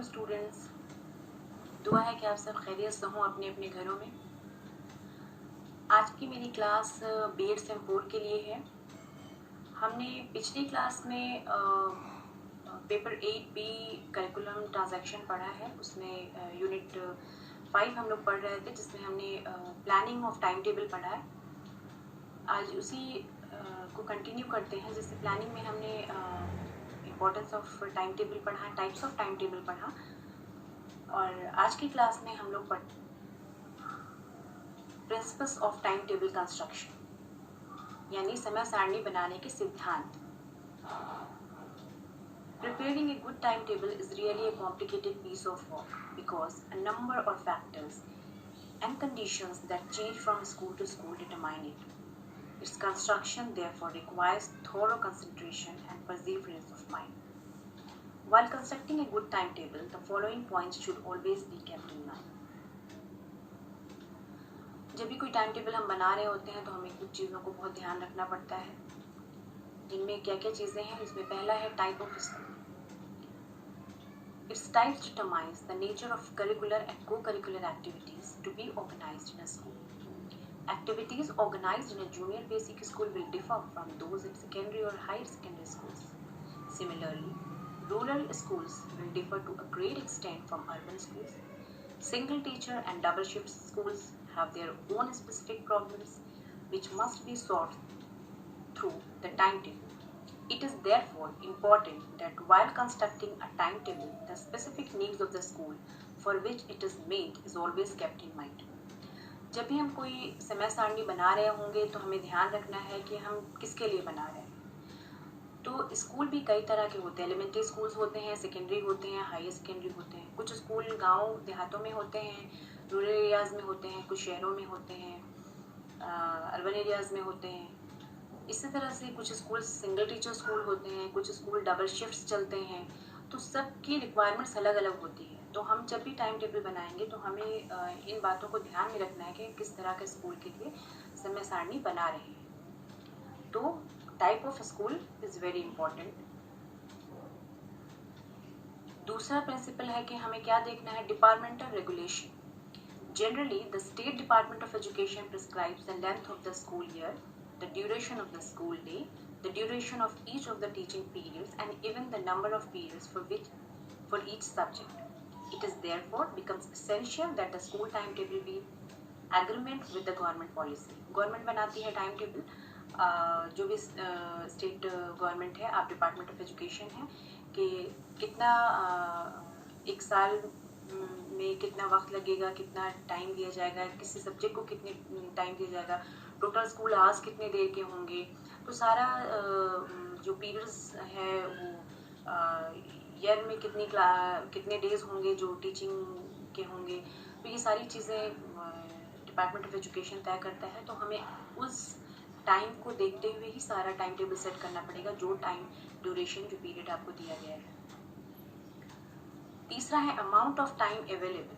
Students, दुआ है कि आप सब खैरियत से हों अपने अपने घरों में। आज की मेरी क्लास B.Ed सेम 4 के लिए है। हमने पिछली क्लास में पेपर 8B करिकुलम ट्रांजैक्शन पढ़ा है। उसमें यूनिट 5 हम लोग पढ़ रहे थे, जिसमें हमने प्लानिंग ऑफ टाइम टेबल पढ़ा है। आज उसी को कंटिन्यू करते हैं, जिससे प्लानिंग में हमने इम्पोर्टेंस ऑफ टाइम टेबल पढ़ा, टाइप्स ऑफ टाइम टेबल पढ़ा। और आज की क्लास में हम लोग principles of time table construction यानी समय सारणी बनाने के सिद्धांत। Preparing a good timetable is really a complicated piece of work because a number of factors and conditions that change from school to school determine it. Its construction therefore requires thorough concentration and perseverance of mind. While constructing a good timetable, the following points should always be kept in mind. जब भी कोई time table हम बना रहे होते हैं तो हमें कुछ चीज़ों को बहुत ध्यान रखना पड़ता है, जिनमें क्या क्या चीज़ें हैं। इसमें पहला है type of school. Its types determines the nature of curricular and co-curricular activities to be organized in a school. Activities organized in a junior basic school will differ from those in secondary or higher secondary schools. Similarly, rural schools will differ to a great extent from urban schools. Single teacher and double shift schools have their own specific problems which must be solved through the timetable. It is therefore important that while constructing a timetable, the specific needs of the school for which it is made is always kept in mind. जब भी हम कोई समय सारणी बना रहे होंगे तो हमें ध्यान रखना है कि हम किसके लिए बना रहे हैं। तो स्कूल भी कई तरह के होते हैं। एलिमेंट्री स्कूल्स होते हैं, सेकेंडरी होते हैं, हायर सेकेंडरी होते हैं। कुछ स्कूल गांव देहातों में होते हैं, रूरल एरियाज़ में होते हैं, कुछ शहरों में होते हैं, अर्बन एरियाज़ में होते हैं। इसी तरह से कुछ स्कूल सिंगल टीचर स्कूल होते हैं, कुछ स्कूल डबल शिफ्ट्स चलते हैं। तो सबकी रिक्वायरमेंट्स अलग अलग होती है। तो हम जब भी टाइम टेबल बनाएंगे तो हमें इन बातों को ध्यान में रखना है कि किस तरह के स्कूल के लिए समय सारणी बना रहे हैं। तो type of school is very important. दूसरा प्रिंसिपल है कि हमें क्या देखना है, departmental regulation. Generally the state department of education prescribes the length of the school year, the duration of the school day, the duration of each of the teaching periods, and even the number of periods for each subject. It is therefore becomes essential that the school timetable be agreement with the government policy. Government बनाती है time table, जो भी state government है, आप department of education है, कि कितना एक साल में कितना वक्त लगेगा, कितना टाइम दिया जाएगा, किसी सब्जेक्ट को कितने टाइम दिया जाएगा, टोटल स्कूल आवर्स कितने देर के होंगे। तो सारा जो पीरियड्स है वो ईयर में कितने डेज होंगे जो टीचिंग के होंगे। तो ये सारी चीज़ें डिपार्टमेंट ऑफ एजुकेशन तय करता है। तो हमें उस टाइम को देखते हुए ही सारा टाइम टेबल सेट करना पड़ेगा, जो टाइम ड्यूरेशन जो पीरियड आपको दिया गया है। तीसरा है amount of time available.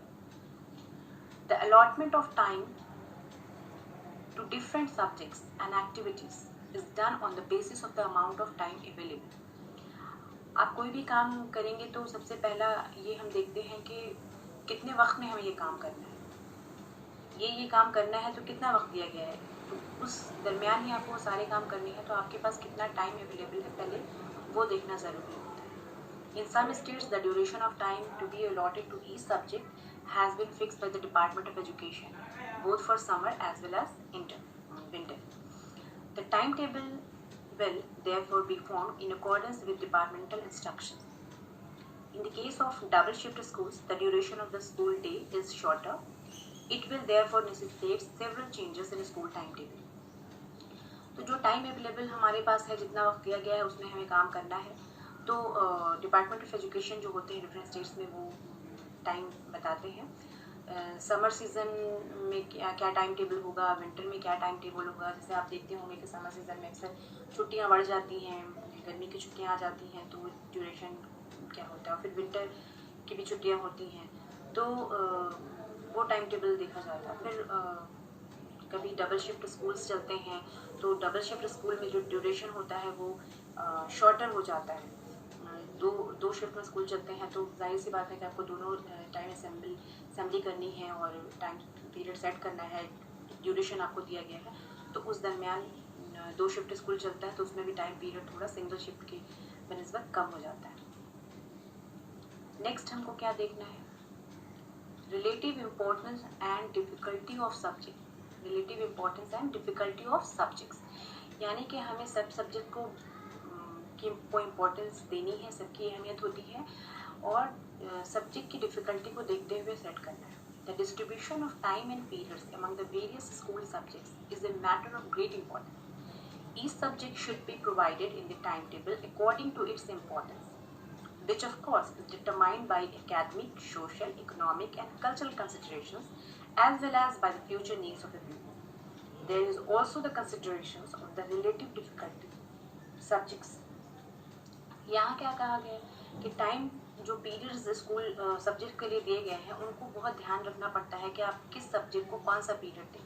The allotment of time to different subjects and activities is done on the basis of the amount of time available. आप कोई भी काम करेंगे तो सबसे पहला ये हम देखते हैं कि कितने वक्त में हमें ये काम करना है। ये काम करना है तो कितना वक्त दिया गया है, तो उस दरमियान ही आपको सारे काम करने हैं। तो आपके पास कितना टाइम अवेलेबल है, पहले वो देखना ज़रूरी होता है। In some states, the duration of time to be allotted to each subject has been fixed by the Department of Education, both for summer as well as winter. The timetable will therefore be formed in accordance with departmental instructions. In the case of double shift schools, the duration of the school day is shorter. It will therefore necessitate several changes in school timetable. तो जो time available हमारे पास है, जितना वक्त दिया गया है उसमें हमें काम करना है। तो डिपार्टमेंट ऑफ एजुकेशन जो होते हैं डिफरेंट स्टेट्स में, वो टाइम बताते हैं। समर सीज़न में क्या टाइम टेबल होगा, विंटर में क्या टाइम टेबल होगा। जैसे आप देखते होंगे कि समर सीज़न में अक्सर छुट्टियां बढ़ जाती हैं, गर्मी की छुट्टियां आ जाती हैं, तो ड्यूरेशन क्या होता है। फिर विंटर की भी छुट्टियां होती हैं, तो वो टाइम टेबल देखा जाता है। फिर कभी डबल शिफ्ट स्कूल्स चलते हैं, तो डबल शिफ्ट स्कूल में जो ड्यूरेशन होता है वो शॉर्टर हो जाता है। दो शिफ्ट में स्कूल चलते हैं तो जाहिर सी बात है कि आपको दोनों टाइम असेंबली करनी है और टाइम पीरियड सेट करना है, ड्यूरेशन आपको दिया गया है। तो उस दरमियान दो शिफ्ट स्कूल चलता है तो उसमें भी टाइम पीरियड थोड़ा सिंगल शिफ्ट की बनिस्बत कम हो जाता है। नेक्स्ट हमको क्या देखना है, relative importance and difficulty of subject. Relative importance and difficulty of subjects, यानी कि हमें सब सब्जेक्ट को इम्पोर्टेंस देनी है, सबकी अहमियत होती है और सब्जेक्ट की डिफिकल्टी को देखते हुए सेट करना है। The distribution of time and periods among the various school subjects is a matter of great importance. Each subject should be provided in the timetable according to its importance, which of course is determined by academic, social, economic and cultural considerations as well as by the future needs of the pupil. There is also the considerations of the relative difficulty subjects. यहाँ क्या कहा गया है कि time जो periods school subject के लिए दिए गए हैं उनको बहुत ध्यान रखना पड़ता है कि आप किस सब्जेक्ट को कौन सा पीरियड दें।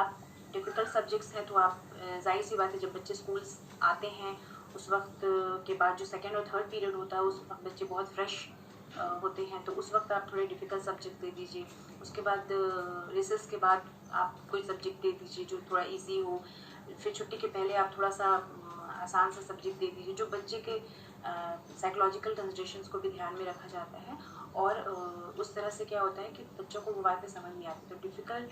आप डिफ़िकल्ट सब्जेक्ट्स हैं तो आप जाहिर सी बात है जब बच्चे स्कूल आते हैं उस वक्त के बाद जो सेकेंड और थर्ड पीरियड होता है उस वक्त बच्चे बहुत फ्रेश होते हैं, तो उस वक्त आप थोड़े डिफ़िकल्ट सब्जेक्ट दे दीजिए। उसके बाद रिसेस के बाद आप कोई सब्जेक्ट दे दीजिए जो थोड़ा ईजी हो। फिर छुट्टी के पहले आप थोड़ा सा आसान सा सब्जेक्ट दे दीजिए जो बच्चे के साइकोलॉजिकल कंसिडरेशंस को भी ध्यान में रखा जाता है और उस तरह से क्या होता है कि बच्चों को वो बातें समझ नहीं आती। तो डिफ़िकल्ट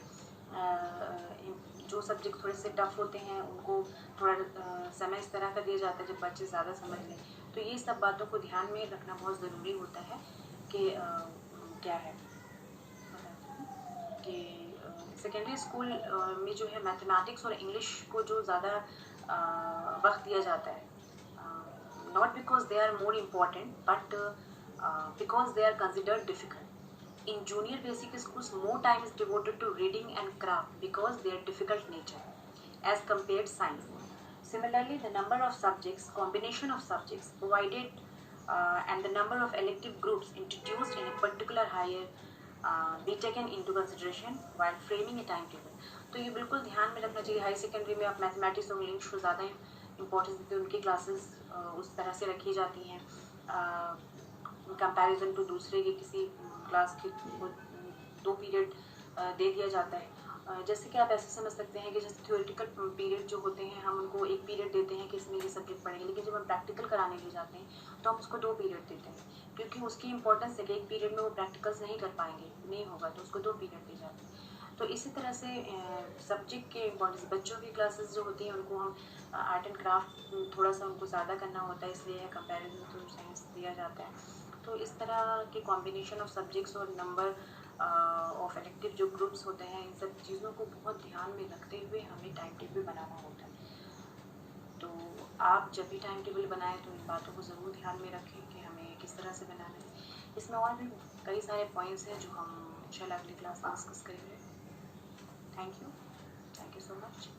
जो सब्जेक्ट थोड़े से टफ होते हैं उनको थोड़ा समय इस तरह का दिया जाता है जब बच्चे ज़्यादा समझ लें। तो ये सब बातों को ध्यान में रखना बहुत ज़रूरी होता है कि क्या है कि सेकेंडरी स्कूल में जो है मैथमेटिक्स और इंग्लिश को जो ज़्यादा वक्त दिया जाता है, not because they are more important but because they are considered difficult. In junior basic schools more time is devoted to reading and craft because they are difficult nature as compared science. Similarly, the number of subjects, combination of subjects provided and the number of elective groups introduced in a particular higher be taken into consideration while framing a timetable. तो ये बिल्कुल ध्यान में रखना चाहिए। High secondary में आप mathematics और इंग्लिश को ज़्यादा इम्पोर्टेंस देते हैं, उनकी क्लासेस उस तरह से रखी जाती हैं कंपैरिजन टू दूसरे के किसी क्लास के को 2 पीरियड दे दिया जाता है। जैसे कि आप ऐसे समझ सकते हैं कि जैसे थ्योरेटिकल पीरियड जो होते हैं हम उनको 1 पीरियड देते हैं कि इसमें ये सब्जेक्ट पढ़ेंगे, लेकिन जब हम प्रैक्टिकल कराने ले जाते हैं तो हम उसको 2 पीरियड देते हैं क्योंकि उसकी इंपॉर्टेंस है कि 1 पीरियड में वो प्रैक्टिकल्स नहीं कर पाएंगे, नहीं होगा, तो उसको 2 पीरियड दिए जाते हैं। तो इसी तरह से सब्जेक्ट के इम्पोर्टेंस, बच्चों की क्लासेस जो होती हैं उनको हम आर्ट एंड क्राफ्ट थोड़ा सा उनको ज़्यादा करना होता है, इसलिए कंपैरिजन टू साइंस दिया जाता है। तो इस तरह के कॉम्बिनेशन ऑफ सब्जेक्ट्स और नंबर ऑफ इलेक्टिव जो ग्रुप्स होते हैं इन सब चीज़ों को बहुत ध्यान में रखते हुए हमें टाइम टेबल बनाना होता है। तो आप जब भी टाइम टेबल बनाएं तो इन बातों को ज़रूर ध्यान में रखें कि हमें किस तरह से बनाना है। इसमें और भी कई सारे पॉइंट्स हैं जो हम इंशाल्लाह अगली क्लास में डिस्कस करेंगे। Thank you so much.